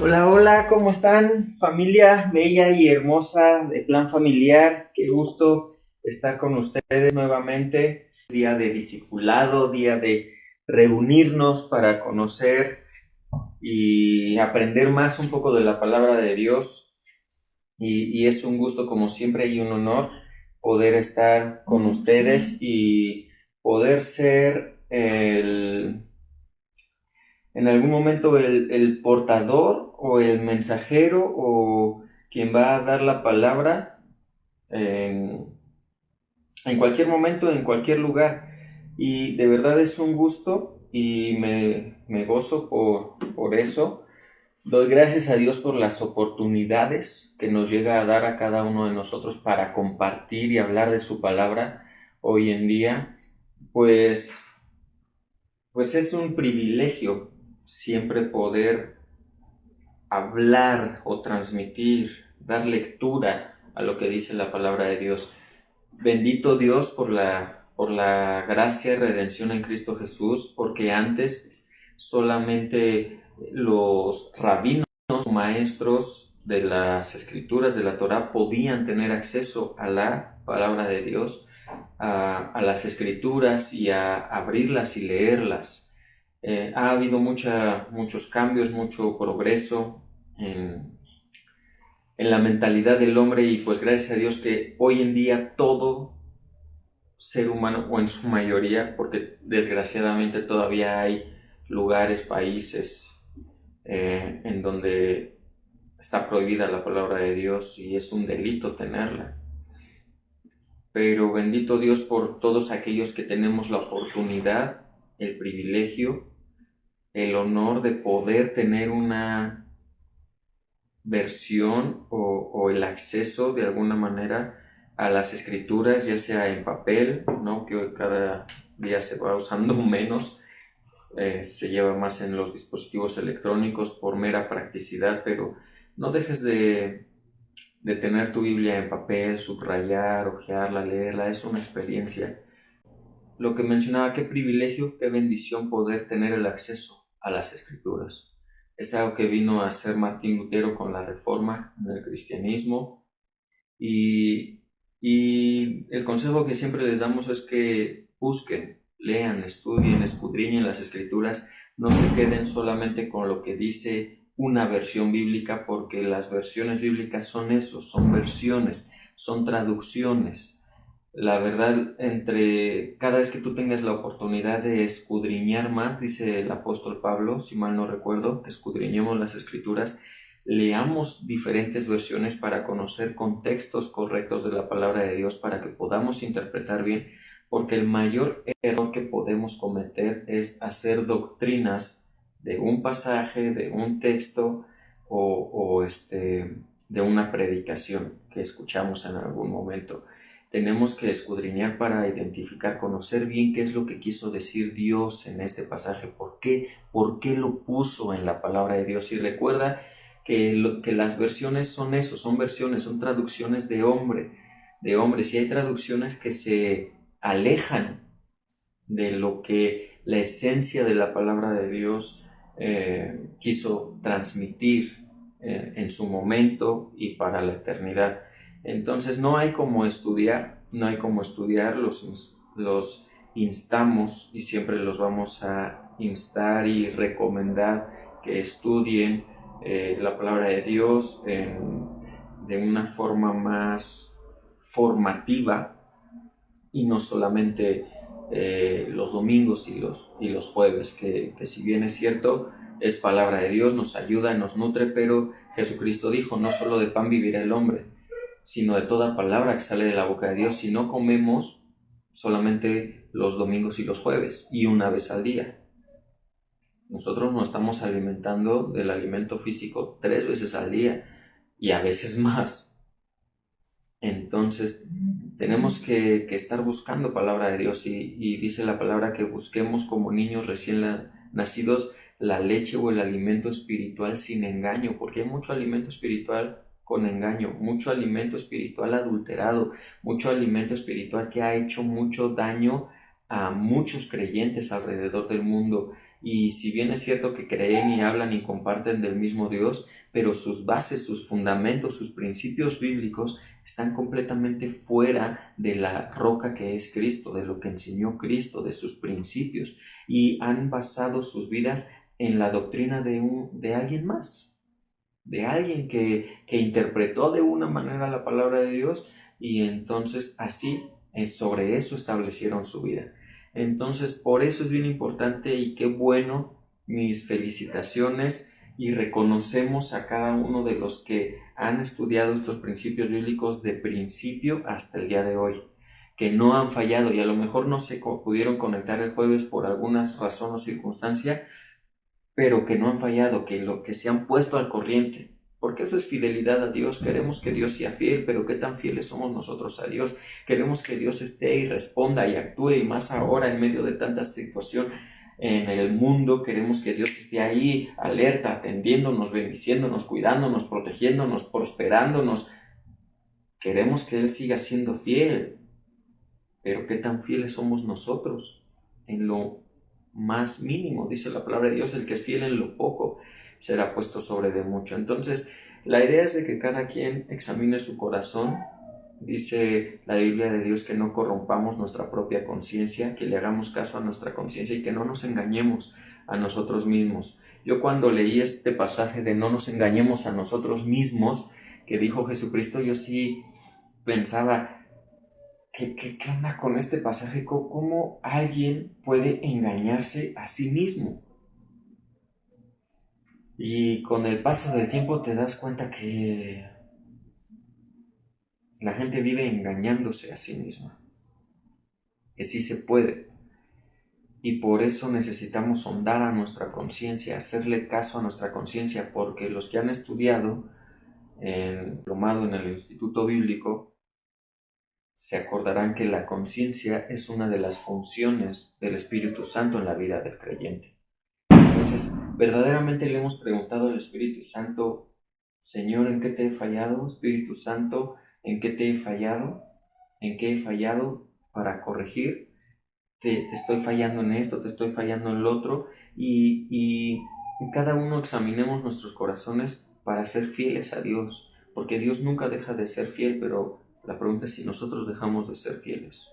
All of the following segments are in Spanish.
Hola, hola, ¿cómo están? Familia bella y hermosa de Plan Familiar, qué gusto estar con ustedes nuevamente. Día de discipulado, día de reunirnos para conocer y aprender más un poco de la palabra de Dios. Y es un gusto, como siempre, y un honor poder estar con ustedes y poder ser en algún momento el portador o el mensajero o quien va a dar la palabra en, en cualquier momento, en cualquier lugar. Y de verdad es un gusto y me gozo por eso. Doy gracias a Dios por las oportunidades que nos llega a dar a cada uno de nosotros para compartir y hablar de su palabra hoy en día. Pues pues es un privilegio siempre poder hablar o transmitir, dar lectura a lo que dice la palabra de Dios. Bendito Dios por la gracia y redención en Cristo Jesús, porque antes solamente los rabinos, maestros de las escrituras de la Torá, podían tener acceso a la palabra de Dios, a las escrituras y a abrirlas y leerlas. Ha habido muchos cambios, mucho progreso en la mentalidad del hombre, y pues gracias a Dios que hoy en día todo ser humano, o en su mayoría, porque desgraciadamente todavía hay lugares, países en donde está prohibida la palabra de Dios y es un delito tenerla. Pero bendito Dios por todos aquellos que tenemos la oportunidad, el privilegio, el honor de poder tener una versión o el acceso de alguna manera a las escrituras, ya sea en papel, ¿no? Que hoy cada día se va usando menos, se lleva más en los dispositivos electrónicos por mera practicidad, pero no dejes de tener tu Biblia en papel, subrayar, hojearla, leerla, es una experiencia. Lo que mencionaba, qué privilegio, qué bendición poder tener el acceso a las escrituras. Es algo que vino a hacer Martín Lutero con la Reforma en el cristianismo, y, y el consejo que siempre les damos es que busquen, lean, estudien, escudriñen las escrituras, no se queden solamente con lo que dice una versión bíblica, porque las versiones bíblicas son eso, son versiones, son traducciones. La verdad, entre cada vez que tú tengas la oportunidad de escudriñar más, dice el apóstol Pablo, si mal no recuerdo, que escudriñemos las escrituras, leamos diferentes versiones para conocer contextos correctos de la palabra de Dios, para que podamos interpretar bien, porque el mayor error que podemos cometer es hacer doctrinas de un pasaje, de un texto de una predicación que escuchamos en algún momento. Tenemos que escudriñar para identificar, conocer bien qué es lo que quiso decir Dios en este pasaje, por qué lo puso en la palabra de Dios. Y recuerda que las versiones son eso, son versiones, son traducciones de hombres, y hay traducciones que se alejan de lo que la esencia de la palabra de Dios quiso transmitir en su momento y para la eternidad. Entonces no hay como estudiar, los instamos y siempre los vamos a instar y recomendar que estudien la palabra de Dios de una forma más formativa, y no solamente los domingos y los jueves, que si bien es cierto, es palabra de Dios, nos ayuda, nos nutre, pero Jesucristo dijo, no solo de pan vivirá el hombre, sino de toda palabra que sale de la boca de Dios. Si no comemos solamente los domingos y los jueves y una vez al día, nosotros nos estamos alimentando del alimento físico 3 veces al día y a veces más. Entonces tenemos que estar buscando palabra de Dios, y dice la palabra que busquemos como niños recién nacidos la leche o el alimento espiritual sin engaño, porque hay mucho alimento espiritual con engaño, mucho alimento espiritual adulterado, mucho alimento espiritual que ha hecho mucho daño a muchos creyentes alrededor del mundo. Y si bien es cierto que creen y hablan y comparten del mismo Dios, pero sus bases, sus fundamentos, sus principios bíblicos están completamente fuera de la roca que es Cristo, de lo que enseñó Cristo, de sus principios, y han basado sus vidas en la doctrina de alguien más, de alguien que interpretó de una manera la palabra de Dios, y entonces así sobre eso establecieron su vida. Entonces, por eso es bien importante, y qué bueno, mis felicitaciones, y reconocemos a cada uno de los que han estudiado estos principios bíblicos de principio hasta el día de hoy, que no han fallado, y a lo mejor no se pudieron conectar el jueves por alguna razón o circunstancia, pero que no han fallado, que se han puesto al corriente. Porque eso es fidelidad a Dios. Queremos que Dios sea fiel, pero ¿qué tan fieles somos nosotros a Dios? Queremos que Dios esté y responda y actúe, y más ahora en medio de tanta situación en el mundo. Queremos que Dios esté ahí, alerta, atendiéndonos, bendiciéndonos, cuidándonos, protegiéndonos, prosperándonos. Queremos que Él siga siendo fiel, pero ¿qué tan fieles somos nosotros en lo más mínimo? Dice la palabra de Dios: el que es fiel en lo poco será puesto sobre de mucho. Entonces, la idea es de que cada quien examine su corazón. Dice la Biblia de Dios que no corrompamos nuestra propia conciencia, que le hagamos caso a nuestra conciencia y que no nos engañemos a nosotros mismos. Yo, cuando leí este pasaje de no nos engañemos a nosotros mismos, que dijo Jesucristo, yo sí pensaba, ¿qué onda con este pasaje? ¿Cómo alguien puede engañarse a sí mismo? Y con el paso del tiempo te das cuenta que la gente vive engañándose a sí misma, que sí se puede. Y por eso necesitamos sondar a nuestra conciencia, hacerle caso a nuestra conciencia, porque los que han estudiado, diplomado en el Instituto Bíblico, se acordarán que la conciencia es una de las funciones del Espíritu Santo en la vida del creyente. Entonces, verdaderamente le hemos preguntado al Espíritu Santo: Señor, ¿en qué te he fallado? Espíritu Santo, ¿en qué te he fallado? ¿En qué he fallado para corregir? Te estoy fallando en esto, te estoy fallando en lo otro, y cada uno examinemos nuestros corazones para ser fieles a Dios, porque Dios nunca deja de ser fiel, pero la pregunta es si nosotros dejamos de ser fieles.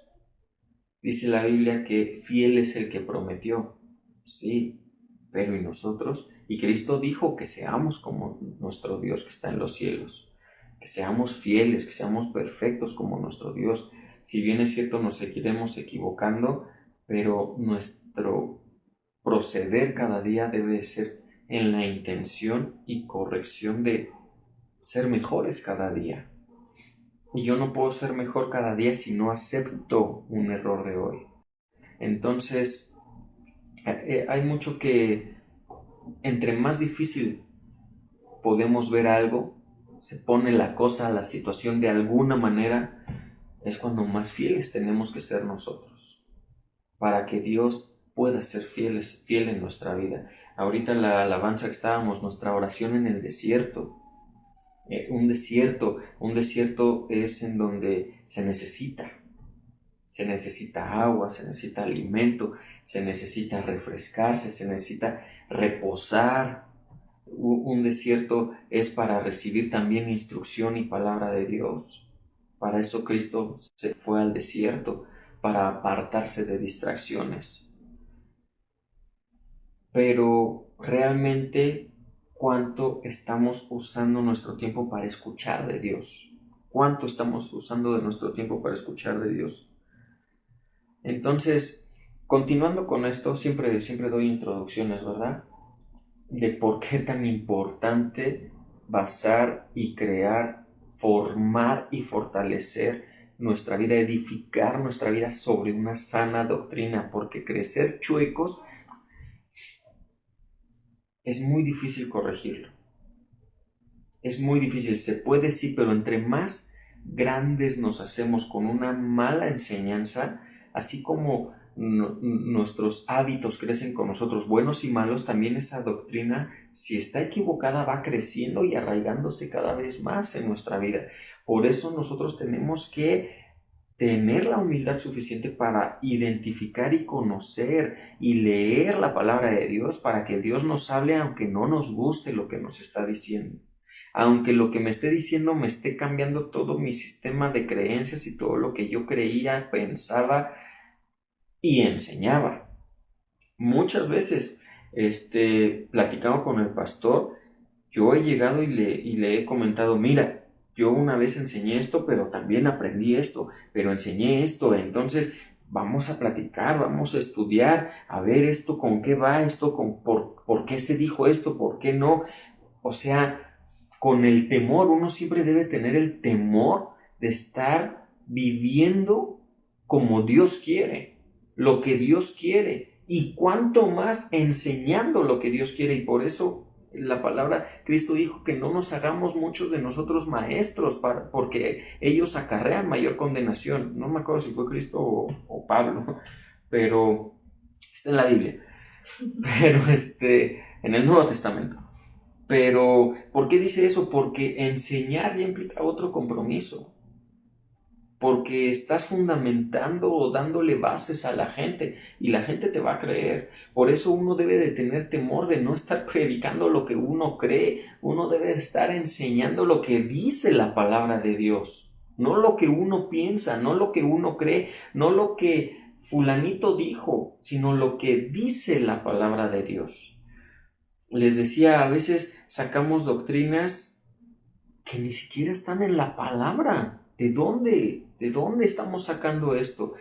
Dice la Biblia que fiel es el que prometió, sí, pero ¿y nosotros? Y Cristo dijo que seamos como nuestro Dios que está en los cielos, que seamos fieles, que seamos perfectos como nuestro Dios. Si bien es cierto, nos seguiremos equivocando, pero nuestro proceder cada día debe ser en la intención y corrección de ser mejores cada día. Y yo no puedo ser mejor cada día si no acepto un error de hoy. Entonces, hay mucho que, entre más difícil podemos ver algo, se pone la cosa, la situación de alguna manera, es cuando más fieles tenemos que ser nosotros, para que Dios pueda ser fiel en nuestra vida. Ahorita la alabanza que estábamos, nuestra oración en el desierto. Un desierto es en donde se necesita agua, se necesita alimento, se necesita refrescarse, se necesita reposar. Un desierto es para recibir también instrucción y palabra de Dios. Para eso Cristo se fue al desierto, para apartarse de distracciones. Pero realmente, ¿cuánto estamos usando nuestro tiempo para escuchar de Dios? ¿Cuánto estamos usando de nuestro tiempo para escuchar de Dios? Entonces, continuando con esto, siempre doy introducciones, ¿verdad? De por qué tan importante basar y crear, formar y fortalecer nuestra vida, edificar nuestra vida sobre una sana doctrina, porque crecer chuecos es muy difícil corregirlo. Es muy difícil, se puede sí, pero entre más grandes nos hacemos con una mala enseñanza, así como nuestros hábitos crecen con nosotros, buenos y malos, también esa doctrina, si está equivocada, va creciendo y arraigándose cada vez más en nuestra vida. Por eso nosotros tenemos que tener la humildad suficiente para identificar y conocer y leer la palabra de Dios para que Dios nos hable aunque no nos guste lo que nos está diciendo. Aunque lo que me esté diciendo me esté cambiando todo mi sistema de creencias y todo lo que yo creía, pensaba y enseñaba. Muchas veces, platicando con el pastor, yo he llegado y le he comentado, mira, yo una vez enseñé esto, pero también aprendí esto, pero enseñé esto, entonces vamos a platicar, vamos a estudiar, a ver esto con qué va, esto por qué se dijo esto, por qué no. O sea, con el temor, uno siempre debe tener el temor de estar viviendo como Dios quiere, lo que Dios quiere, y cuanto más enseñando lo que Dios quiere. Y por eso la palabra, Cristo dijo que no nos hagamos muchos de nosotros maestros, porque ellos acarrean mayor condenación. No me acuerdo si fue Cristo o Pablo, pero está en la Biblia, pero en el Nuevo Testamento. Pero, ¿por qué dice eso? Porque enseñar ya implica otro compromiso. Porque estás fundamentando o dándole bases a la gente y la gente te va a creer. Por eso uno debe de tener temor de no estar predicando lo que uno cree. Uno debe estar enseñando lo que dice la palabra de Dios. No lo que uno piensa, no lo que uno cree, no lo que fulanito dijo, sino lo que dice la palabra de Dios. Les decía, a veces sacamos doctrinas que ni siquiera están en la palabra. ¿De dónde? ¿De dónde estamos sacando esto?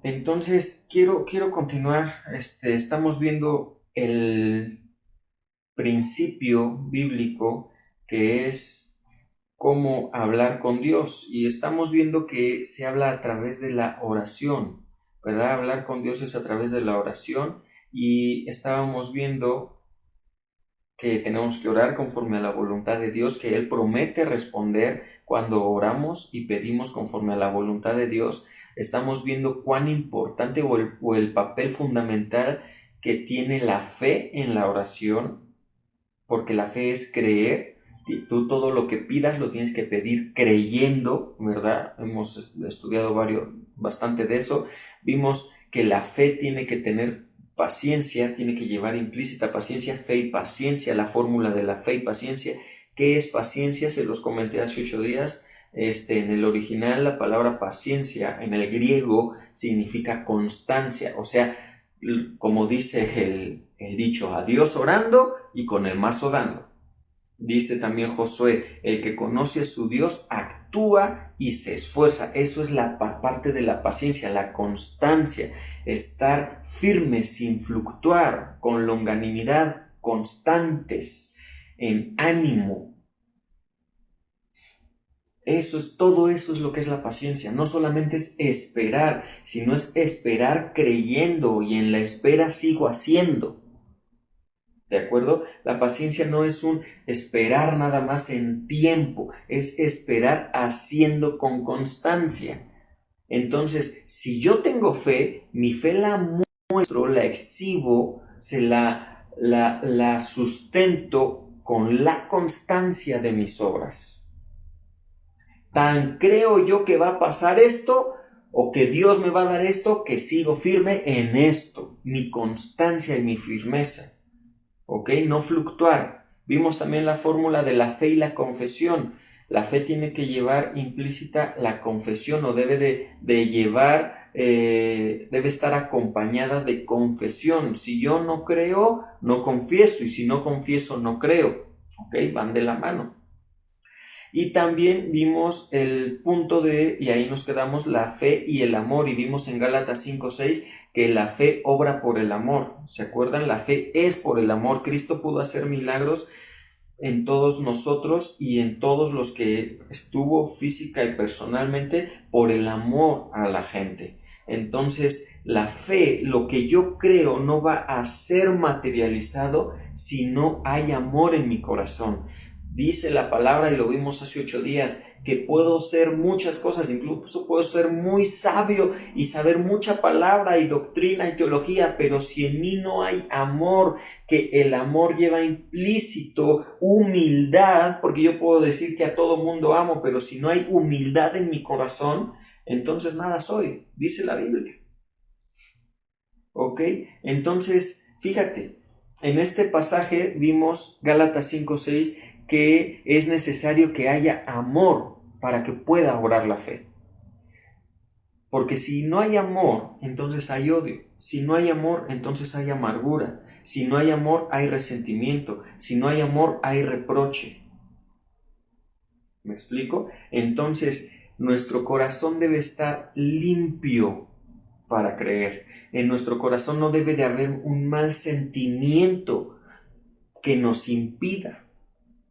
Entonces, quiero continuar. Estamos viendo el principio bíblico que es cómo hablar con Dios. Y estamos viendo que se habla a través de la oración, ¿verdad? Hablar con Dios es a través de la oración. Y estábamos viendo que tenemos que orar conforme a la voluntad de Dios, que Él promete responder cuando oramos y pedimos conforme a la voluntad de Dios. Estamos viendo cuán importante o el papel fundamental que tiene la fe en la oración, porque la fe es creer. Y tú todo lo que pidas lo tienes que pedir creyendo, ¿verdad? Hemos estudiado bastante de eso. Vimos que la fe tiene que tener paciencia, tiene que llevar implícita paciencia, fe y paciencia, la fórmula de la fe y paciencia. ¿Qué es paciencia? Se los comenté hace 8 días. En el original la palabra paciencia en el griego significa constancia, o sea, como dice el dicho, a Dios orando y con el mazo dando. Dice también Josué, el que conoce a su Dios actúa y se esfuerza. Eso es la parte de la paciencia, la constancia, estar firme sin fluctuar, con longanimidad, constantes, en ánimo. Todo eso es lo que es la paciencia. No solamente es esperar, sino es esperar creyendo y en la espera sigo haciendo. ¿De acuerdo? La paciencia no es un esperar nada más en tiempo, es esperar haciendo con constancia. Entonces, si yo tengo fe, mi fe la muestro, la exhibo, la sustento con la constancia de mis obras. Tan creo yo que va a pasar esto o que Dios me va a dar esto, que sigo firme en esto, mi constancia y mi firmeza. ¿Ok? No fluctuar. Vimos también la fórmula de la fe y la confesión. La fe tiene que llevar implícita la confesión o debe debe estar acompañada de confesión. Si yo no creo, no confieso, y si no confieso, no creo. ¿Ok? Van de la mano. Y también vimos el punto y ahí nos quedamos, la fe y el amor, y vimos en Gálatas 5:6 que la fe obra por el amor. ¿Se acuerdan? La fe es por el amor. Cristo pudo hacer milagros en todos nosotros y en todos los que estuvo física y personalmente por el amor a la gente. Entonces, la fe, lo que yo creo, no va a ser materializado si no hay amor en mi corazón. Dice la palabra, y lo vimos hace 8 días, que puedo ser muchas cosas, incluso puedo ser muy sabio y saber mucha palabra y doctrina y teología, pero si en mí no hay amor, que el amor lleva implícito humildad, porque yo puedo decir que a todo mundo amo, pero si no hay humildad en mi corazón, entonces nada soy, dice la Biblia. ¿Ok? Entonces, fíjate, en este pasaje vimos Gálatas 5:6 que es necesario que haya amor para que pueda obrar la fe. Porque si no hay amor, entonces hay odio. Si no hay amor, entonces hay amargura. Si no hay amor, hay resentimiento. Si no hay amor, hay reproche. ¿Me explico? Entonces, nuestro corazón debe estar limpio para creer. En nuestro corazón no debe de haber un mal sentimiento que nos impida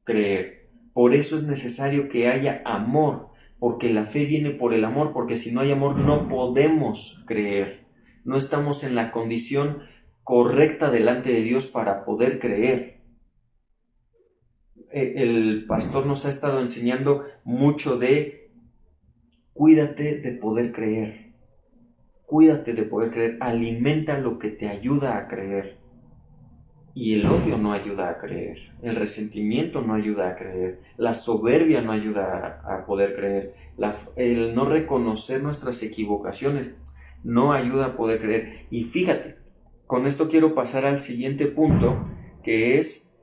creer. Por eso es necesario que haya amor, porque la fe viene por el amor, porque si no hay amor no podemos creer. No estamos en la condición correcta delante de Dios para poder creer. El pastor nos ha estado enseñando mucho de cuídate de poder creer. Cuídate de poder creer, alimenta lo que te ayuda a creer. Y el odio no ayuda a creer, el resentimiento no ayuda a creer, la soberbia no ayuda a poder creer, el no reconocer nuestras equivocaciones no ayuda a poder creer. Y fíjate, con esto quiero pasar al siguiente punto, que es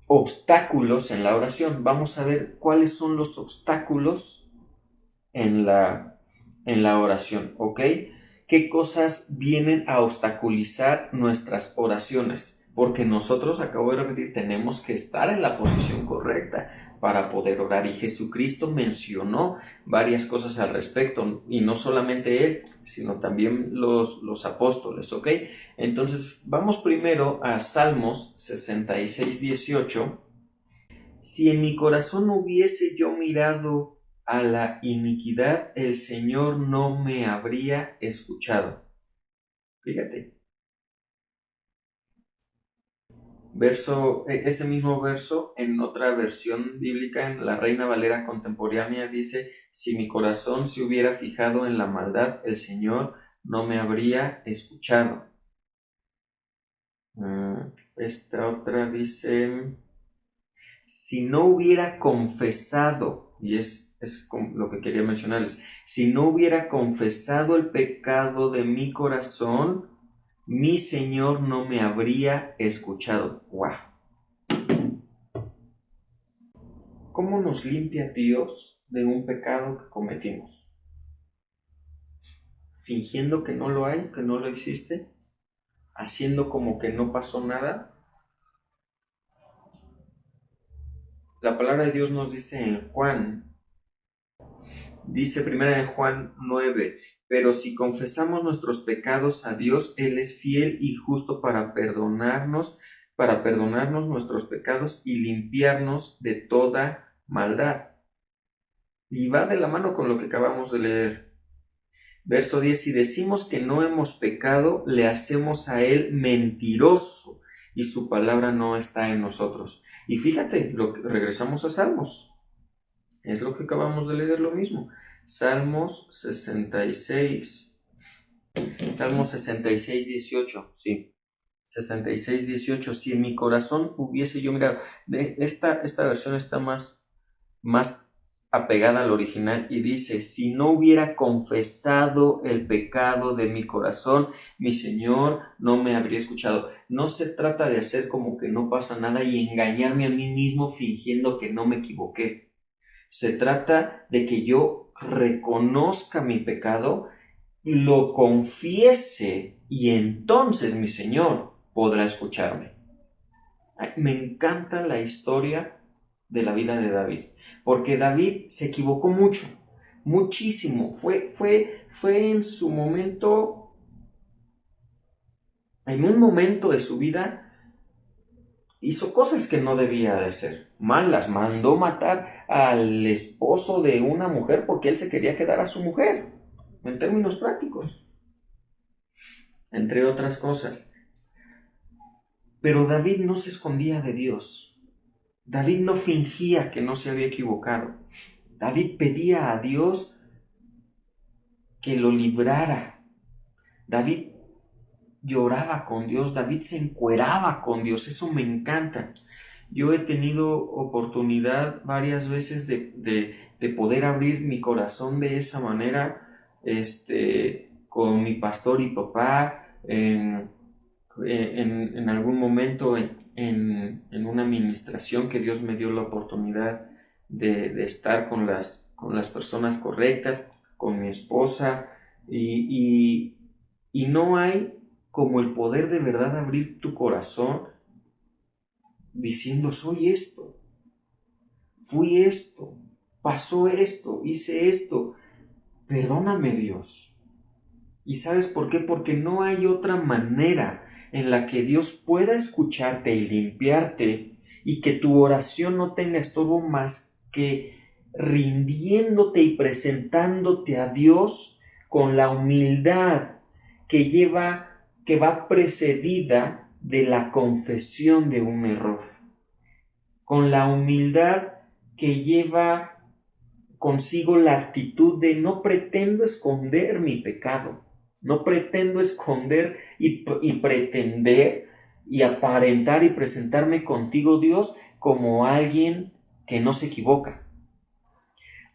obstáculos en la oración. Vamos a ver cuáles son los obstáculos en la oración, ¿ok? ¿Qué cosas vienen a obstaculizar nuestras oraciones? Porque nosotros, acabo de repetir, tenemos que estar en la posición correcta para poder orar. Y Jesucristo mencionó varias cosas al respecto, y no solamente Él, sino también los apóstoles, ¿ok? Entonces, vamos primero a Salmos 66:18. Si en mi corazón hubiese yo mirado a la iniquidad, el Señor no me habría escuchado. Fíjate. Ese mismo verso, en otra versión bíblica, en la Reina Valera contemporánea, dice: si mi corazón se hubiera fijado en la maldad, el Señor no me habría escuchado. Esta otra dice: si no hubiera confesado, y es lo que quería mencionarles, si no hubiera confesado el pecado de mi corazón, mi Señor no me habría escuchado. ¡Wow! ¿Cómo nos limpia Dios de un pecado que cometimos? Fingiendo que no lo hay, que no lo existe, haciendo como que no pasó nada. La palabra de Dios nos dice en Juan, dice primera de Juan 9, pero si confesamos nuestros pecados a Dios, Él es fiel y justo para perdonarnos nuestros pecados y limpiarnos de toda maldad. Y va de la mano con lo que acabamos de leer. Verso 10, si decimos que no hemos pecado, le hacemos a Él mentiroso y su palabra no está en nosotros. Y fíjate, regresamos a Salmos. Es lo que acabamos de leer, lo mismo. Salmos 66, 18, sí. 66, 18. Si en mi corazón hubiese yo mirado, esta versión está más apegada al original y dice: si no hubiera confesado el pecado de mi corazón, mi Señor no me habría escuchado. No se trata de hacer como que no pasa nada y engañarme a mí mismo fingiendo que no me equivoqué. Se trata de que yo reconozca mi pecado, lo confiese y entonces mi Señor podrá escucharme. Me encanta la historia de la vida de David, porque David se equivocó mucho, muchísimo. Fue en su momento, en un momento de su vida, hizo cosas que no debía de hacer, malas. Mandó matar al esposo de una mujer porque él se quería quedar a su mujer, en términos prácticos, entre otras cosas. Pero David no se escondía de Dios. David no fingía que no se había equivocado. David pedía a Dios que lo librara. David lloraba con Dios, David se encueraba con Dios, eso me encanta. Yo he tenido oportunidad varias veces de poder abrir mi corazón de esa manera, con mi pastor y papá, en algún momento en una administración que Dios me dio la oportunidad de estar con las personas correctas, con mi esposa, y no hay como el poder de verdad abrir tu corazón diciendo: soy esto, fui esto, pasó esto, hice esto, perdóname Dios. ¿Y sabes por qué? Porque no hay otra manera en la que Dios pueda escucharte y limpiarte y que tu oración no tenga estorbo más que rindiéndote y presentándote a Dios con la humildad que va precedida de la confesión de un error, con la humildad que lleva consigo la actitud de: no pretendo esconder mi pecado, no pretendo esconder y pretender y aparentar y presentarme contigo, Dios, como alguien que no se equivoca,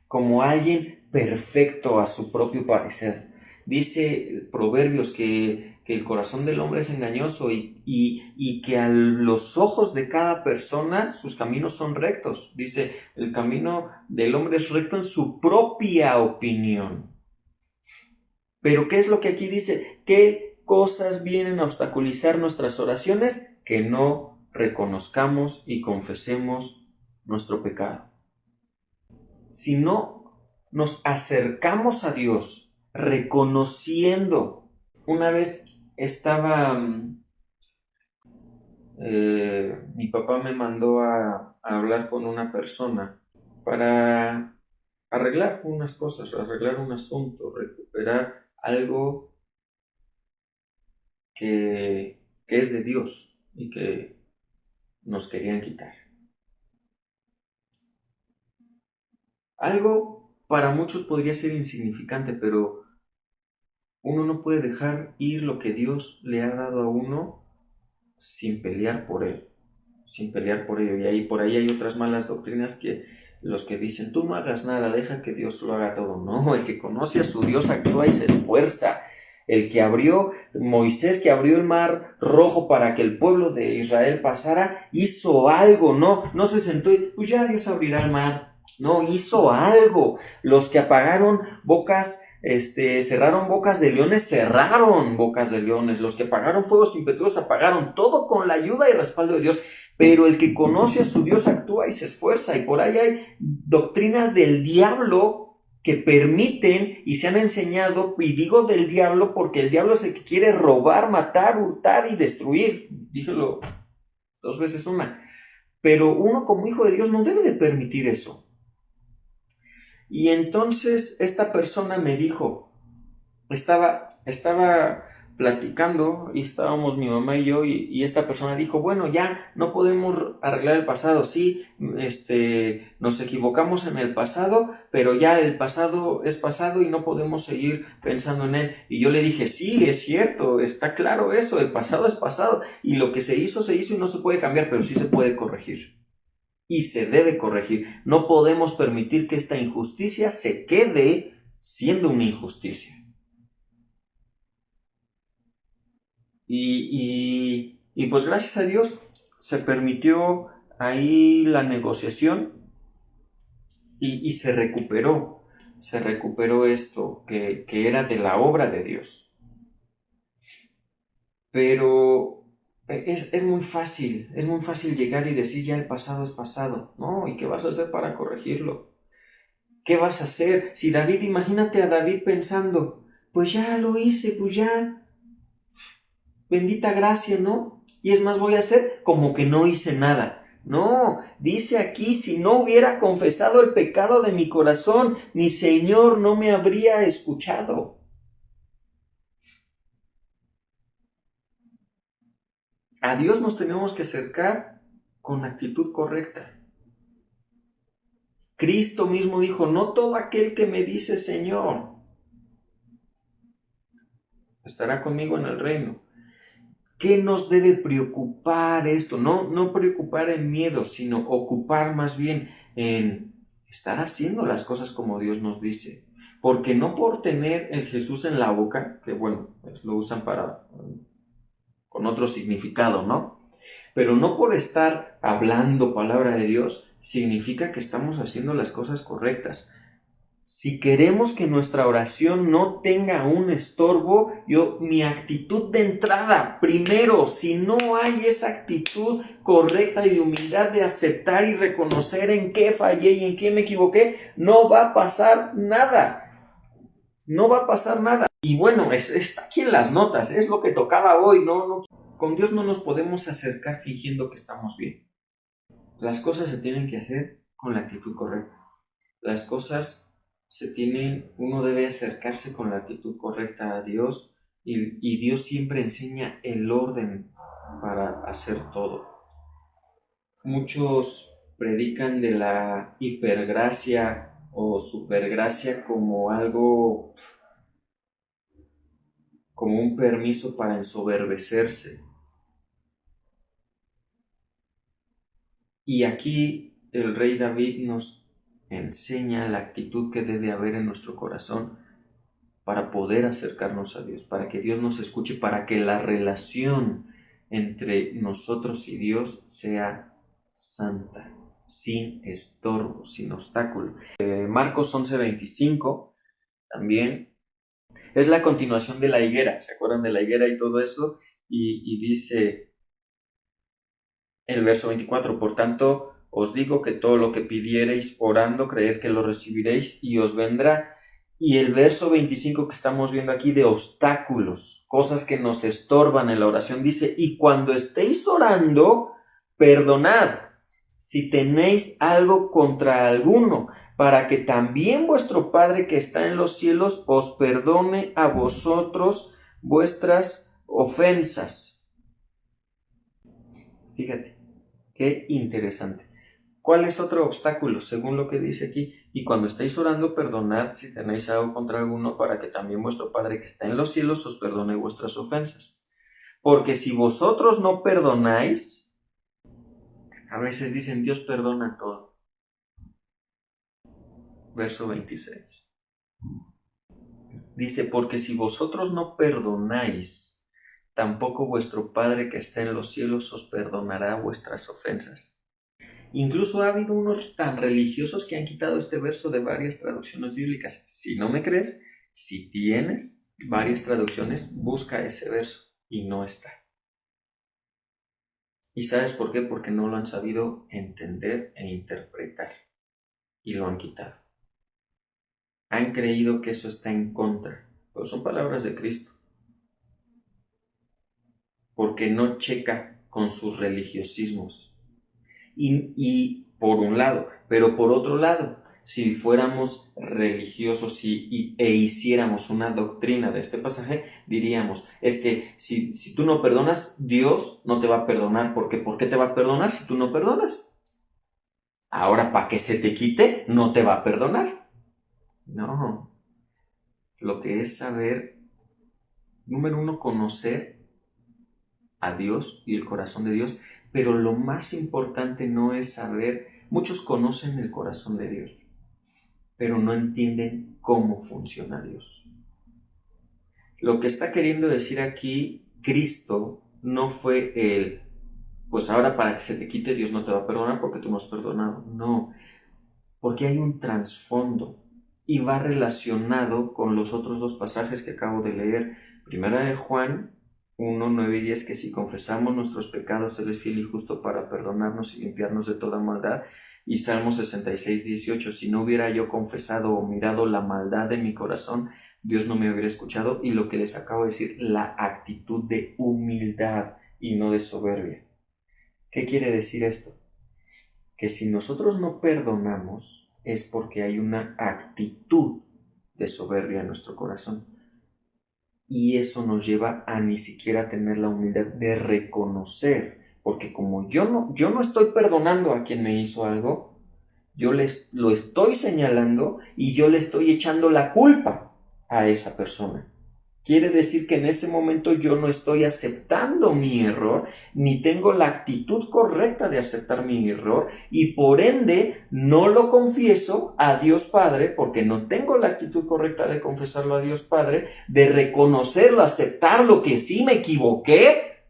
como alguien perfecto a su propio parecer. Dice Proverbios que el corazón del hombre es engañoso y que a los ojos de cada persona sus caminos son rectos. Dice: el camino del hombre es recto en su propia opinión. Pero ¿qué es lo que aquí dice? ¿Qué cosas vienen a obstaculizar nuestras oraciones? Que no reconozcamos y confesemos nuestro pecado. Si no nos acercamos a Dios reconociendo. Una vez estaba, mi papá me mandó a hablar con una persona para arreglar unas cosas, arreglar un asunto, recuperar algo que es de Dios y que nos querían quitar. Algo para muchos podría ser insignificante, pero uno no puede dejar ir lo que Dios le ha dado a uno sin pelear por él, sin pelear por ello. Y ahí, por ahí hay otras malas doctrinas que los que dicen: tú no hagas nada, deja que Dios lo haga todo. No, el que conoce a su Dios actúa y se esfuerza. El que abrió, Moisés, que abrió el mar rojo para que el pueblo de Israel pasara, hizo algo, no se sentó y pues ya Dios abrirá el mar. No, hizo algo. Los que apagaron bocas, cerraron bocas de leones, cerraron bocas de leones. Los que apagaron fuegos impetuosos, apagaron todo con la ayuda y respaldo de Dios. Pero el que conoce a su Dios actúa y se esfuerza. Y por ahí hay doctrinas del diablo que permiten y se han enseñado, y digo del diablo porque el diablo es el que quiere robar, matar, hurtar y destruir. Díjelo 2 veces una. Pero uno como hijo de Dios no debe de permitir eso. Y entonces esta persona me dijo, estaba platicando y estábamos mi mamá y yo, y esta persona dijo: bueno, ya no podemos arreglar el pasado, sí, nos equivocamos en el pasado, pero ya el pasado es pasado y no podemos seguir pensando en él. Y yo le dije: sí, es cierto, está claro eso, el pasado es pasado y lo que se hizo y no se puede cambiar, pero sí se puede corregir. Y se debe corregir. No podemos permitir que esta injusticia se quede siendo una injusticia. Y pues gracias a Dios se permitió ahí la negociación y se recuperó esto que era de la obra de Dios. Pero es muy fácil llegar y decir: ya el pasado es pasado. No, ¿y qué vas a hacer para corregirlo? ¿Qué vas a hacer? Si David, imagínate a David pensando: pues ya lo hice, pues ya, bendita gracia, ¿no? Y es más, voy a hacer como que no hice nada. No, dice aquí: si no hubiera confesado el pecado de mi corazón, mi Señor no me habría escuchado. A Dios nos tenemos que acercar con actitud correcta. Cristo mismo dijo, no todo aquel que me dice Señor estará conmigo en el reino. ¿Qué nos debe preocupar esto? No preocupar en miedo, sino ocupar más bien en estar haciendo las cosas como Dios nos dice. Porque no por tener el Jesús en la boca, que bueno, pues lo usan con otro significado, ¿no? Pero no por estar hablando palabra de Dios, significa que estamos haciendo las cosas correctas. Si queremos que nuestra oración no tenga un estorbo, mi actitud de entrada, primero, si no hay esa actitud correcta y de humildad de aceptar y reconocer en qué fallé y en qué me equivoqué, no va a pasar nada. No va a pasar nada. Y bueno, está aquí en las notas, es lo que tocaba hoy, ¿no? Con Dios no nos podemos acercar fingiendo que estamos bien. Las cosas se tienen que hacer con la actitud correcta. Las cosas uno debe acercarse con la actitud correcta a Dios y Dios siempre enseña el orden para hacer todo. Muchos predican de la hipergracia o supergracia como algo, como un permiso para ensoberbecerse. Y aquí el rey David nos enseña la actitud que debe haber en nuestro corazón para poder acercarnos a Dios, para que Dios nos escuche, para que la relación entre nosotros y Dios sea santa, sin estorbo, sin obstáculo. Marcos 11:25 también es la continuación de la higuera, ¿se acuerdan de la higuera y todo eso? Y dice el verso 24, por tanto os digo que todo lo que pidiereis orando, creed que lo recibiréis y os vendrá. Y el verso 25 que estamos viendo aquí de obstáculos, cosas que nos estorban en la oración, dice, y cuando estéis orando, perdonad si tenéis algo contra alguno, para que también vuestro Padre que está en los cielos os perdone a vosotros vuestras ofensas. Fíjate, qué interesante. ¿Cuál es otro obstáculo? Según lo que dice aquí, y cuando estéis orando, perdonad si tenéis algo contra alguno, para que también vuestro Padre que está en los cielos os perdone vuestras ofensas. Porque si vosotros no perdonáis, a veces dicen Dios perdona todo. Verso 26. Dice, porque si vosotros no perdonáis, tampoco vuestro Padre que está en los cielos os perdonará vuestras ofensas. Incluso ha habido unos tan religiosos que han quitado este verso de varias traducciones bíblicas. Si no me crees, si tienes varias traducciones, busca ese verso y no está. ¿Y sabes por qué? Porque no lo han sabido entender e interpretar y lo han quitado. Han creído que eso está en contra, pero son palabras de Cristo. Porque no checa con sus religiosismos. Y por un lado, pero por otro lado, si fuéramos religiosos e hiciéramos una doctrina de este pasaje, diríamos, es que si tú no perdonas, Dios no te va a perdonar. ¿Por qué te va a perdonar si tú no perdonas? Ahora, para que se te quite, no te va a perdonar. No. Lo que es saber, número uno, conocer a Dios y el corazón de Dios, pero lo más importante no es saber, muchos conocen el corazón de Dios, pero no entienden cómo funciona Dios. Lo que está queriendo decir aquí Cristo no fue pues ahora para que se te quite Dios no te va a perdonar porque tú no has perdonado. No, porque hay un trasfondo y va relacionado con los otros dos pasajes que acabo de leer. Primera de Juan 1, 9 y 10, que si confesamos nuestros pecados, Él es fiel y justo para perdonarnos y limpiarnos de toda maldad. Y Salmo 66, 18, si no hubiera yo confesado o mirado la maldad de mi corazón, Dios no me hubiera escuchado. Y lo que les acabo de decir, la actitud de humildad y no de soberbia. ¿Qué quiere decir esto? Que si nosotros no perdonamos es porque hay una actitud de soberbia en nuestro corazón. Y eso nos lleva a ni siquiera tener la humildad de reconocer, porque como yo no estoy perdonando a quien me hizo algo, lo estoy señalando y yo le estoy echando la culpa a esa persona. Quiere decir que en ese momento yo no estoy aceptando mi error, ni tengo la actitud correcta de aceptar mi error, y por ende no lo confieso a Dios Padre, porque no tengo la actitud correcta de confesarlo a Dios Padre, de reconocerlo, aceptarlo, que sí me equivoqué.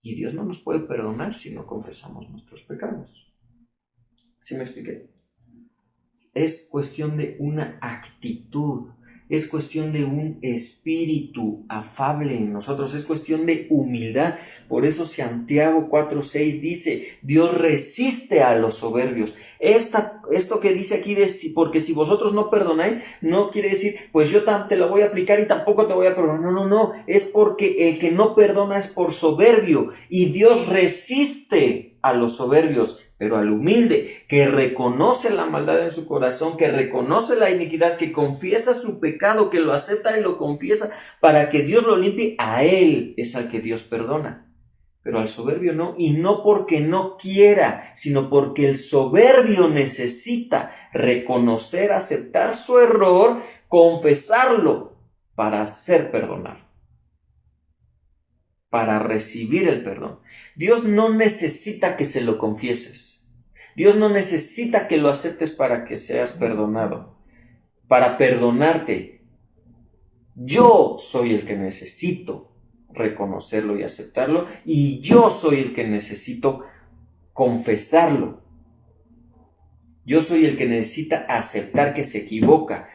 Y Dios no nos puede perdonar si no confesamos nuestros pecados. ¿Sí me expliqué? Es cuestión de una actitud, es cuestión de un espíritu afable en nosotros, es cuestión de humildad. Por eso Santiago 4:6 dice, Dios resiste a los soberbios. Esto que dice aquí, porque si vosotros no perdonáis, no quiere decir, pues yo te lo voy a aplicar y tampoco te voy a perdonar. No, es porque el que no perdona es por soberbio, y Dios resiste a los soberbios, pero al humilde, que reconoce la maldad en su corazón, que reconoce la iniquidad, que confiesa su pecado, que lo acepta y lo confiesa para que Dios lo limpie, a él es al que Dios perdona. Pero al soberbio no, y no porque no quiera, sino porque el soberbio necesita reconocer, aceptar su error, confesarlo para ser perdonado, para recibir el perdón. Dios no necesita que se lo confieses. Dios no necesita que lo aceptes para que seas perdonado, para perdonarte. Yo soy el que necesito reconocerlo y aceptarlo, y yo soy el que necesito confesarlo. Yo soy el que necesita aceptar que se equivoca,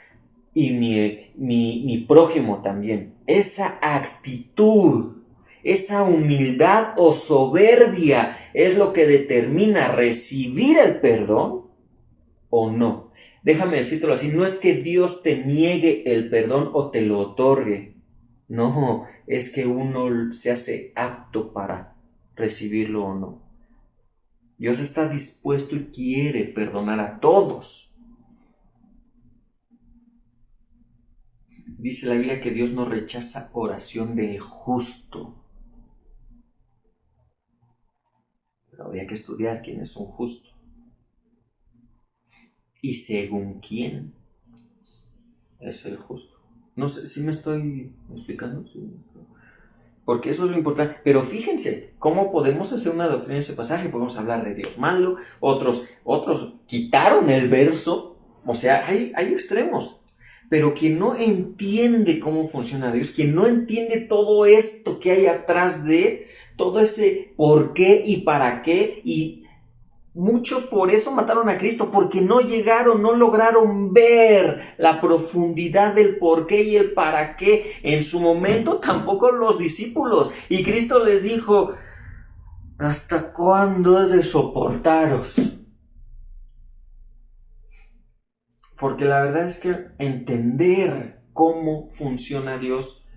y mi prójimo también. Esa actitud, esa humildad o soberbia es lo que determina recibir el perdón o no. Déjame decírtelo así, no es que Dios te niegue el perdón o te lo otorgue. No, es que uno se hace apto para recibirlo o no. Dios está dispuesto y quiere perdonar a todos. Dice la Biblia que Dios no rechaza oración del justo. Pero habría que estudiar quién es un justo. Y según quién es el justo. No sé si me estoy explicando. Porque eso es lo importante. Pero fíjense cómo podemos hacer una doctrina en ese pasaje. Podemos hablar de Dios malo. Otros quitaron el verso. O sea, hay extremos. Pero quien no entiende cómo funciona Dios, quien no entiende todo esto que hay atrás de, todo ese por qué y para qué, y muchos por eso mataron a Cristo, porque no lograron ver la profundidad del por qué y el para qué. En su momento tampoco los discípulos. Y Cristo les dijo, ¿hasta cuándo he de soportaros? Porque la verdad es que entender cómo funciona Dios,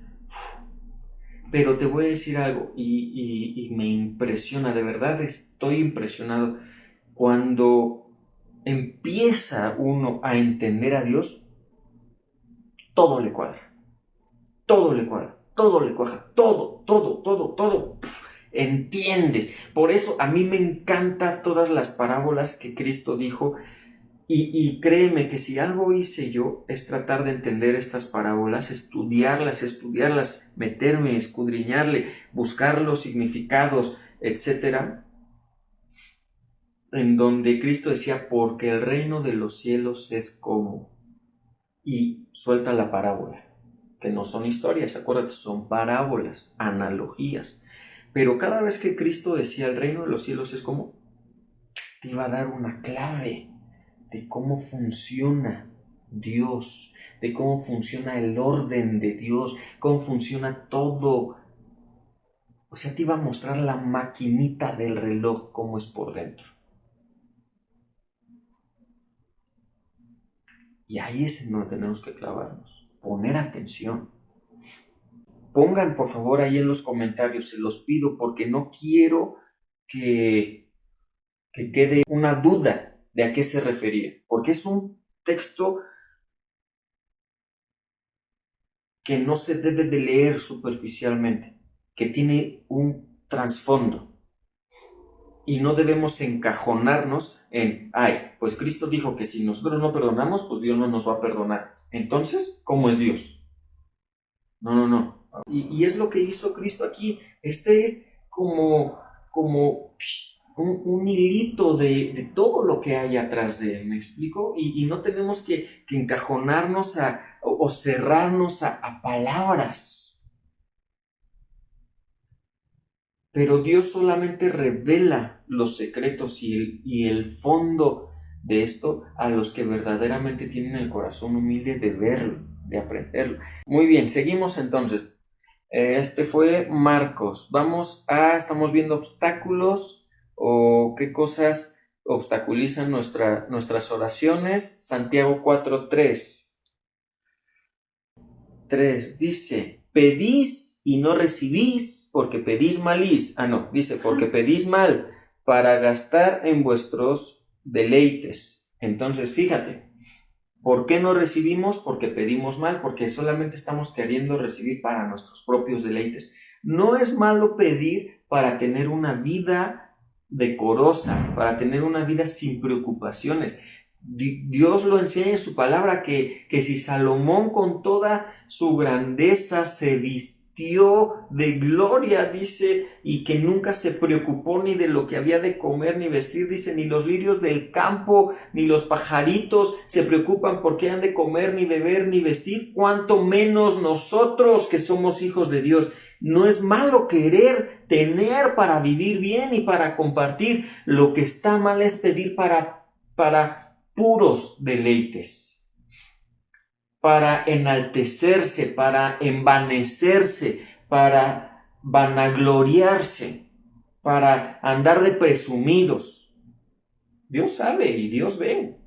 pero te voy a decir algo, y me impresiona, de verdad estoy impresionado. Cuando empieza uno a entender a Dios, todo le cuadra, todo le cuadra, todo le cuaja, todo. Entiendes. Por eso a mí me encantan todas las parábolas que Cristo dijo. Y créeme que si algo hice yo es tratar de entender estas parábolas, estudiarlas, meterme, escudriñarle, buscar los significados, etc. En donde Cristo decía, porque el reino de los cielos es como, y suelta la parábola, que no son historias, acuérdate, son parábolas, analogías. Pero cada vez que Cristo decía el reino de los cielos es como, te iba a dar una clave de cómo funciona Dios, de cómo funciona el orden de Dios, cómo funciona todo. O sea, te iba a mostrar la maquinita del reloj, cómo es por dentro. Y ahí es en donde tenemos que clavarnos, poner atención. Pongan por favor ahí en los comentarios, se los pido, porque no quiero que quede una duda de a qué se refería, porque es un texto que no se debe de leer superficialmente, que tiene un trasfondo. Y no debemos encajonarnos en, ay, pues Cristo dijo que si nosotros no perdonamos, pues Dios no nos va a perdonar. Entonces, ¿cómo es Dios? No. Y es lo que hizo Cristo aquí. Este es como un hilito de todo lo que hay atrás de él, ¿me explico? Y no tenemos que encajonarnos o cerrarnos a palabras. Pero Dios solamente revela los secretos y el fondo de esto a los que verdaderamente tienen el corazón humilde de verlo, de aprenderlo. Muy bien, seguimos entonces. Este fue Marcos. Estamos viendo obstáculos o qué cosas obstaculizan nuestras oraciones. Santiago 4:3. 3 dice: pedís y no recibís, porque pedís porque pedís mal para gastar en vuestros deleites. Entonces, fíjate, ¿por qué no recibimos? Porque pedimos mal, porque solamente estamos queriendo recibir para nuestros propios deleites. No es malo pedir para tener una vida decorosa, para tener una vida sin preocupaciones. Dios lo enseña en su palabra que si Salomón con toda su grandeza se vistió de gloria, dice, y que nunca se preocupó ni de lo que había de comer ni vestir, dice, ni los lirios del campo ni los pajaritos se preocupan por qué han de comer ni beber ni vestir, cuanto menos nosotros que somos hijos de Dios. No es malo querer tener para vivir bien y para compartir. Lo que está mal es pedir para puros deleites, para enaltecerse, para envanecerse, para vanagloriarse, para andar de presumidos. Dios sabe y Dios ve.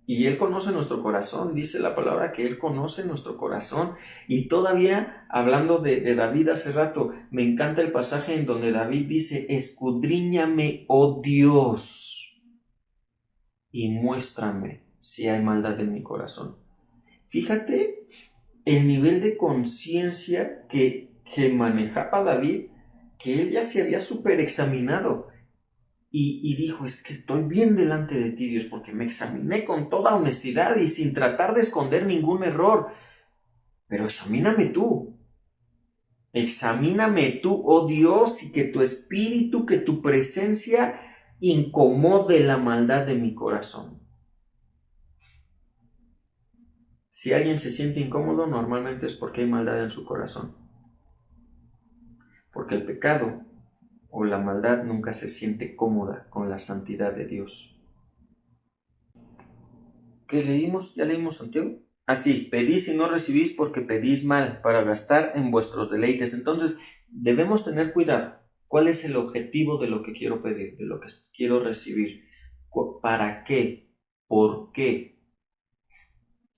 Y Él conoce nuestro corazón, dice la palabra que Él conoce nuestro corazón. Y todavía, hablando de David hace rato, me encanta el pasaje en donde David dice: escudriñame, oh Dios, y muéstrame si hay maldad en mi corazón. Fíjate el nivel de conciencia que manejaba David, que él ya se había súper examinado y dijo: es que estoy bien delante de ti, Dios, porque me examiné con toda honestidad y sin tratar de esconder ningún error. Pero examíname tú, oh Dios, y que tu espíritu, que tu presencia incomode la maldad de mi corazón. Si alguien se siente incómodo, normalmente es porque hay maldad en su corazón. Porque el pecado o la maldad nunca se siente cómoda con la santidad de Dios. ¿Qué leímos? ¿Ya leímos Santiago? Así, pedís y no recibís porque pedís mal para gastar en vuestros deleites. Entonces, debemos tener cuidado. ¿Cuál es el objetivo de lo que quiero pedir, de lo que quiero recibir? ¿Para qué? ¿Por qué?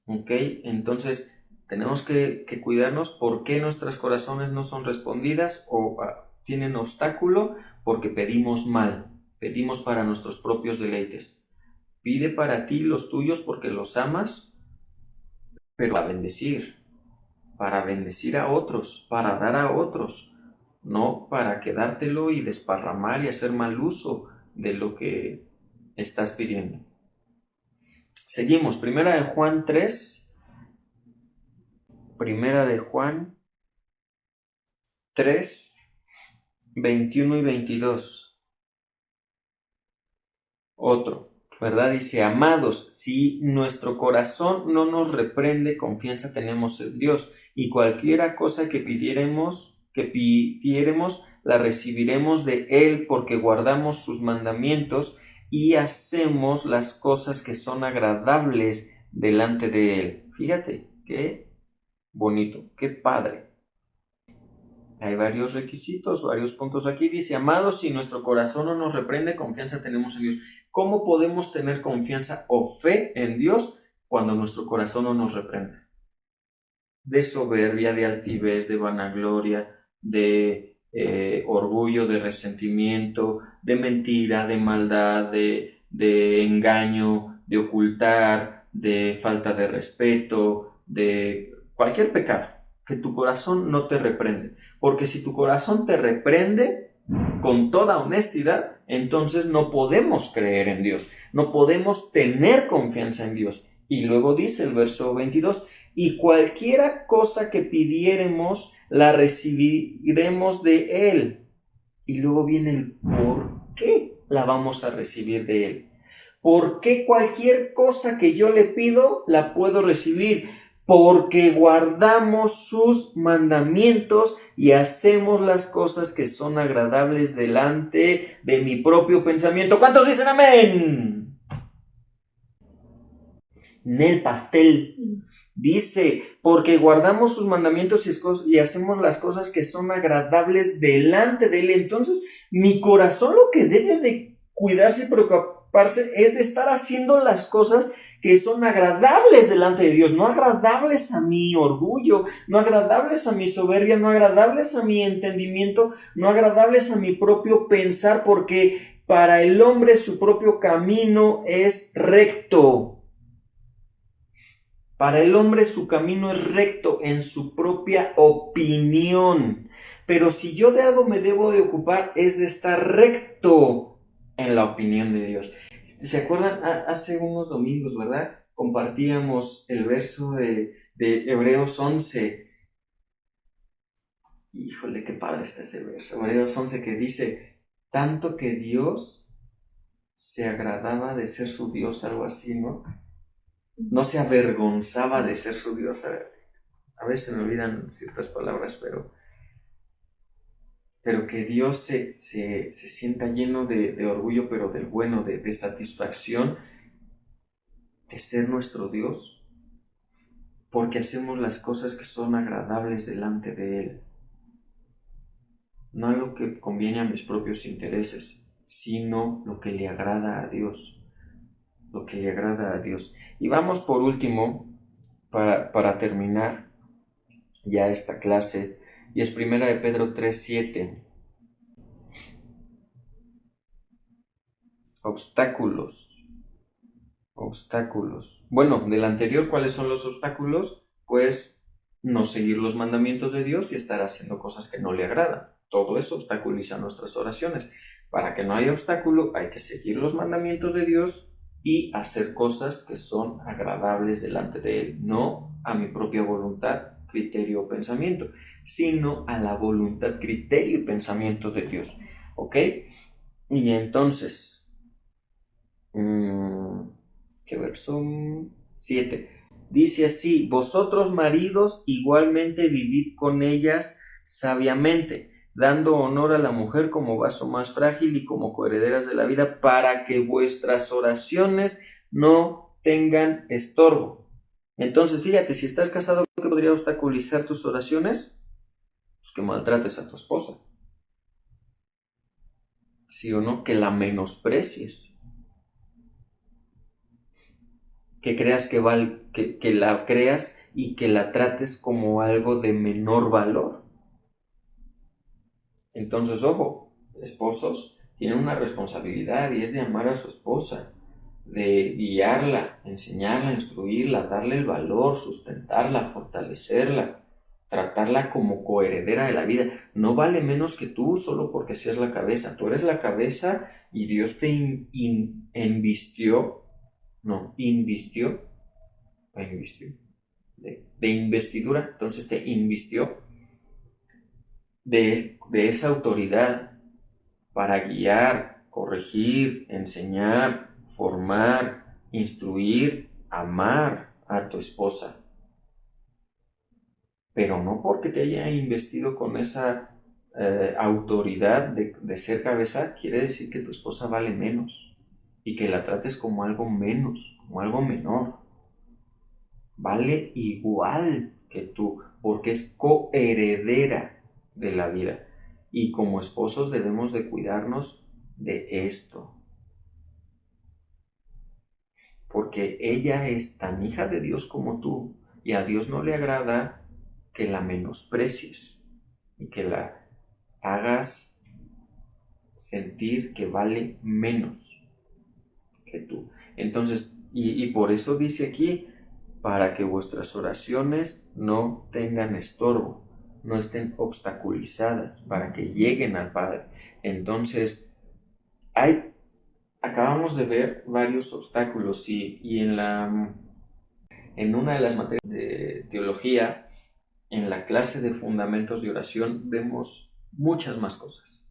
¿Ok? Entonces, tenemos que cuidarnos. ¿Por qué nuestros corazones no son respondidas o tienen obstáculo? Porque pedimos mal, pedimos para nuestros propios deleites. Pide para ti los tuyos porque los amas, pero para bendecir a otros, para dar a otros, no para quedártelo y desparramar y hacer mal uso de lo que estás pidiendo. Seguimos, Primera de Juan 3, Primera de Juan 3, 21 y 22. Otro, ¿verdad? Dice: amados, si nuestro corazón no nos reprende, confianza tenemos en Dios, y cualquiera cosa que pidiéremos, la recibiremos de Él, porque guardamos sus mandamientos y hacemos las cosas que son agradables delante de Él. Fíjate, qué bonito, qué padre. Hay varios requisitos, varios puntos aquí. Dice: amados, si nuestro corazón no nos reprende, confianza tenemos en Dios. ¿Cómo podemos tener confianza o fe en Dios cuando nuestro corazón no nos reprende? De soberbia, de altivez, de vanagloria, de orgullo, de resentimiento, de mentira, de maldad, de engaño, de ocultar, de falta de respeto, de cualquier pecado. Que tu corazón no te reprende. Porque si tu corazón te reprende, con toda honestidad, entonces no podemos creer en Dios, no podemos tener confianza en Dios. Y luego dice el verso 22, y cualquiera cosa que pidiéremos, la recibiremos de Él. Y luego viene el por qué la vamos a recibir de Él. ¿Por qué cualquier cosa que yo le pido la puedo recibir? Porque guardamos sus mandamientos y hacemos las cosas que son agradables delante de mi propio pensamiento. ¿Cuántos dicen amén? En el pastel dice, porque guardamos sus mandamientos y hacemos las cosas que son agradables delante de Él. Entonces, mi corazón lo que debe de cuidarse y preocuparse es de estar haciendo las cosas que son agradables delante de Dios, no agradables a mi orgullo, no agradables a mi soberbia, no agradables a mi entendimiento, no agradables a mi propio pensar, porque para el hombre su propio camino es recto. Para el hombre su camino es recto en su propia opinión. Pero si yo de algo me debo de ocupar es de estar recto en la opinión de Dios. ¿Se acuerdan? Hace unos domingos, ¿verdad? Compartíamos el verso de Hebreos 11. Híjole, qué padre está ese verso. Hebreos 11 que dice, tanto que Dios se agradaba de ser su Dios, algo así, ¿no? No se avergonzaba de ser su Dios. A veces me olvidan ciertas palabras, pero que Dios se sienta lleno de orgullo, pero del bueno, de satisfacción de ser nuestro Dios, porque hacemos las cosas que son agradables delante de Él. No lo que conviene a mis propios intereses, sino lo que le agrada a Dios. Lo que le agrada a Dios. Y vamos por último, para terminar ya esta clase, y es 1 de Pedro 3:7. Obstáculos. Bueno, del anterior, ¿cuáles son los obstáculos? Pues no seguir los mandamientos de Dios y estar haciendo cosas que no le agradan. Todo eso obstaculiza nuestras oraciones. Para que no haya obstáculo, hay que seguir los mandamientos de Dios y hacer cosas que son agradables delante de Él, no a mi propia voluntad, criterio o pensamiento, sino a la voluntad, criterio y pensamiento de Dios. ¿Ok? Y entonces, ¿qué verso? 7. Dice así, vosotros maridos igualmente vivid con ellas sabiamente, dando honor a la mujer como vaso más frágil y como coherederas de la vida, para que vuestras oraciones no tengan estorbo. Entonces, fíjate, si estás casado, ¿qué podría obstaculizar tus oraciones? Pues que maltrates a tu esposa. ¿Sí o no? Que la menosprecies. Que creas que la creas y que la trates como algo de menor valor. Entonces, ojo, esposos tienen una responsabilidad y es de amar a su esposa, de guiarla, enseñarla, instruirla, darle el valor, sustentarla, fortalecerla, tratarla como coheredera de la vida. No vale menos que tú solo porque seas la cabeza. Tú eres la cabeza y Dios te invistió de investidura, entonces te invistió de esa autoridad para guiar, corregir, enseñar, formar, instruir, amar a tu esposa. Pero no porque te haya investido con esa autoridad de ser cabeza, quiere decir que tu esposa vale menos y que la trates como algo menos, como algo menor. Vale igual que tú, porque es coheredera de la vida. Y como esposos debemos de cuidarnos de esto. Porque ella es tan hija de Dios como tú, y a Dios no le agrada que la menosprecies y que la hagas sentir que vale menos que tú. Entonces, y por eso dice aquí, para que vuestras oraciones no tengan estorbo, no estén obstaculizadas, para que lleguen al Padre. Entonces, acabamos de ver varios obstáculos y en una de las materias de teología, en la clase de fundamentos de oración, vemos muchas más cosas.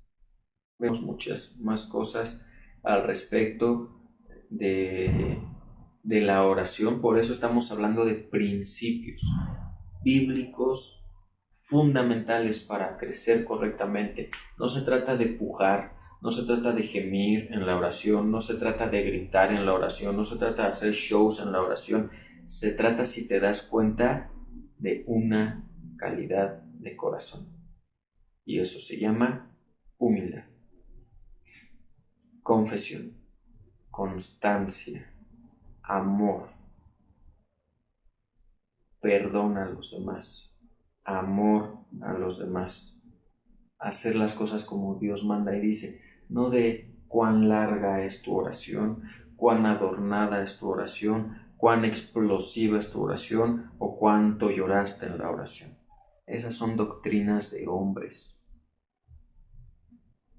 Vemos muchas más cosas al respecto de la oración. Por eso estamos hablando de principios bíblicos fundamentales para crecer correctamente. No se trata de pujar, no se trata de gemir en la oración, no se trata de gritar en la oración, no se trata de hacer shows en la oración. Se trata, si te das cuenta, de una calidad de corazón. Y eso se llama humildad, confesión, constancia, amor, perdón a los demás, amor a los demás, hacer las cosas como Dios manda y dice, no de cuán larga es tu oración, cuán adornada es tu oración, cuán explosiva es tu oración o cuánto lloraste en la oración. Esas son doctrinas de hombres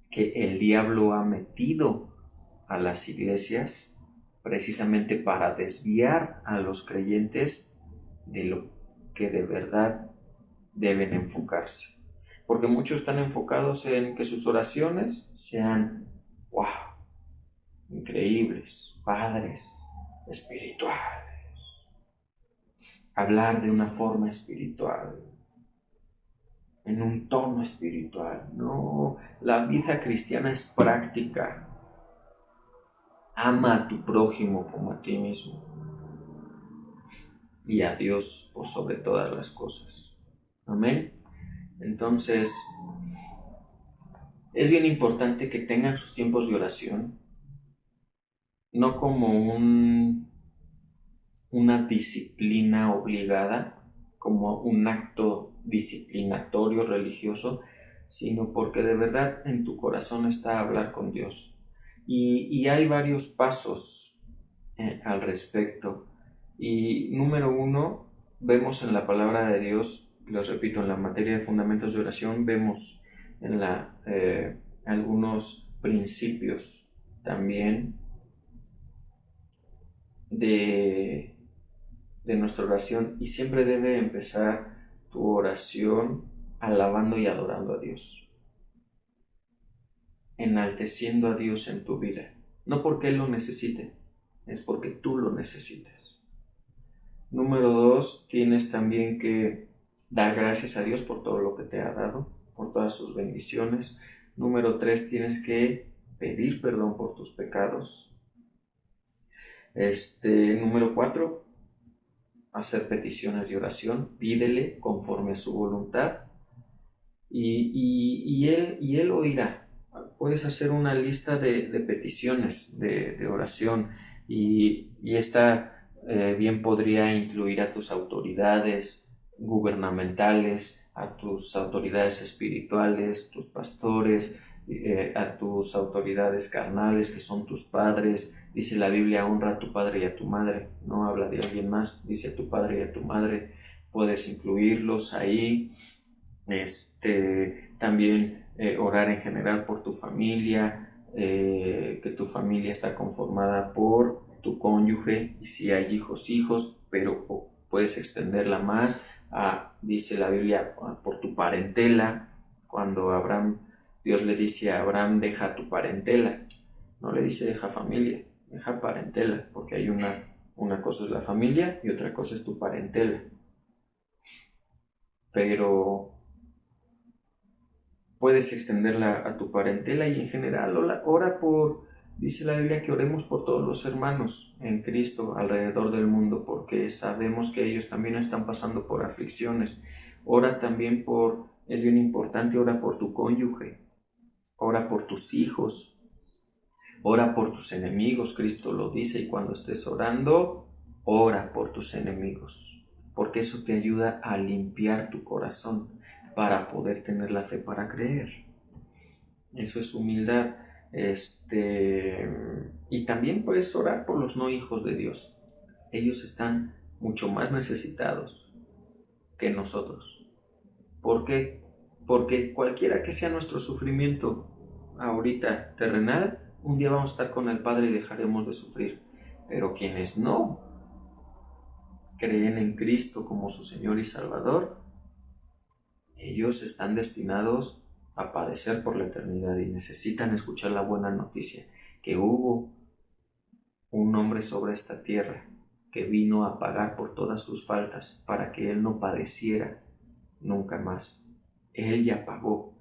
que el diablo ha metido a las iglesias precisamente para desviar a los creyentes de lo que de verdad deben enfocarse. Porque muchos están enfocados en que sus oraciones sean, wow, increíbles, padres, espirituales. Hablar de una forma espiritual, en un tono espiritual. No, la vida cristiana es práctica. Ama a tu prójimo como a ti mismo y a Dios por sobre todas las cosas. Amén. Entonces, es bien importante que tengan sus tiempos de oración, no como una disciplina obligada, como un acto disciplinatorio religioso, sino porque de verdad en tu corazón está hablar con Dios. Y hay varios pasos al respecto. Y número 1, vemos en la palabra de Dios, les repito, en la materia de fundamentos de oración, vemos en algunos principios también de nuestra oración, y siempre debe empezar tu oración alabando y adorando a Dios, enalteciendo a Dios en tu vida, no porque Él lo necesite, es porque tú lo necesitas. Número 2, tienes también que dar gracias a Dios por todo lo que te ha dado, por todas sus bendiciones. Número 3, tienes que pedir perdón por tus pecados. Número 4, hacer peticiones de oración, pídele conforme a su voluntad y él oirá. Puedes hacer una lista de peticiones de oración y esta bien podría incluir a tus autoridades gubernamentales, a tus autoridades espirituales, tus pastores, a tus autoridades carnales que son tus padres. Dice la Biblia, honra a tu padre y a tu madre, no habla de alguien más, dice a tu padre y a tu madre, puedes incluirlos ahí. También orar en general por tu familia, que tu familia está conformada por tu cónyuge y si hay hijos, pero puedes extenderla más dice la Biblia, por tu parentela. Cuando Dios le dice a Abraham, deja tu parentela, no le dice deja familia, deja parentela, porque hay una cosa es la familia y otra cosa es tu parentela. Pero puedes extenderla a tu parentela y en general ora dice la Biblia que oremos por todos los hermanos en Cristo alrededor del mundo, porque sabemos que ellos también están pasando por aflicciones. Ora también es bien importante, ora por tu cónyuge, ora por tus hijos, ora por tus enemigos, Cristo lo dice, y cuando estés orando, ora por tus enemigos, porque eso te ayuda a limpiar tu corazón para poder tener la fe para creer. Eso es humildad. Y también puedes orar por los no hijos de Dios. Ellos están mucho más necesitados que nosotros. ¿Por qué? Porque cualquiera que sea nuestro sufrimiento, ahorita terrenal, un día vamos a estar con el Padre y dejaremos de sufrir. Pero quienes no creen en Cristo como su Señor y Salvador, ellos están destinados a padecer por la eternidad y necesitan escuchar la buena noticia, que hubo un hombre sobre esta tierra que vino a pagar por todas sus faltas para que él no padeciera nunca más. Él ya pagó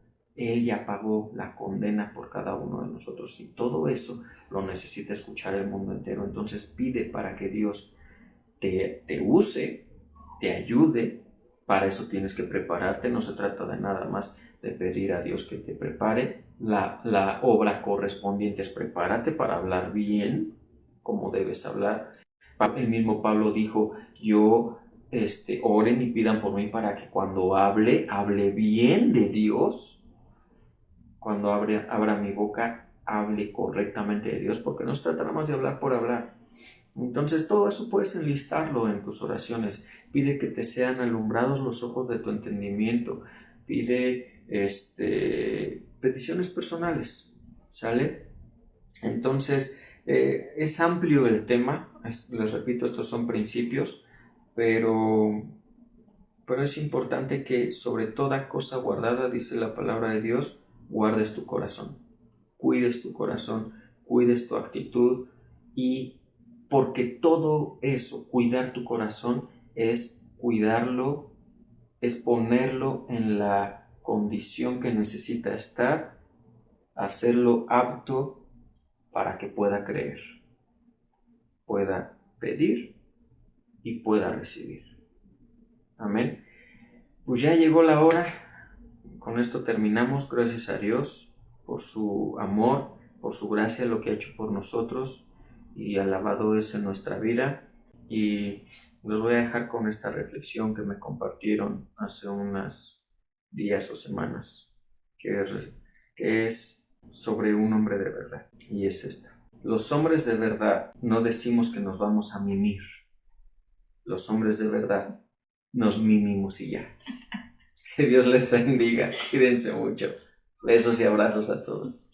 la condena por cada uno de nosotros, y todo eso lo necesita escuchar el mundo entero. Entonces pide para que Dios te use, te ayude. Para eso tienes que prepararte. No se trata de nada más de pedir a Dios que te prepare. La obra correspondiente es prepárate para hablar bien, como debes hablar. El mismo Pablo dijo, oren y pidan por mí para que cuando hable bien de Dios. Cuando abra mi boca, hable correctamente de Dios, porque no se trata nada más de hablar por hablar. Entonces todo eso puedes enlistarlo en tus oraciones. Pide que te sean alumbrados los ojos de tu entendimiento. Pide peticiones personales, ¿sale? Entonces es amplio el tema. Les repito, estos son principios, pero es importante que sobre toda cosa guardada, dice la palabra de Dios, guardes tu corazón, cuides tu corazón, cuides tu actitud, y porque todo eso, cuidar tu corazón, es cuidarlo, es ponerlo en la condición que necesita estar, hacerlo apto para que pueda creer, pueda pedir y pueda recibir. Amén. Pues ya llegó la hora. Con esto terminamos. Gracias a Dios por su amor, por su gracia, lo que ha hecho por nosotros, y alabado es en nuestra vida. Y los voy a dejar con esta reflexión que me compartieron hace unos días o semanas, que es sobre un hombre de verdad, y es esta: los hombres de verdad no decimos que nos vamos a mimir. Los hombres de verdad nos mimimos y ya. Que Dios les bendiga. Cuídense mucho. Besos y abrazos a todos.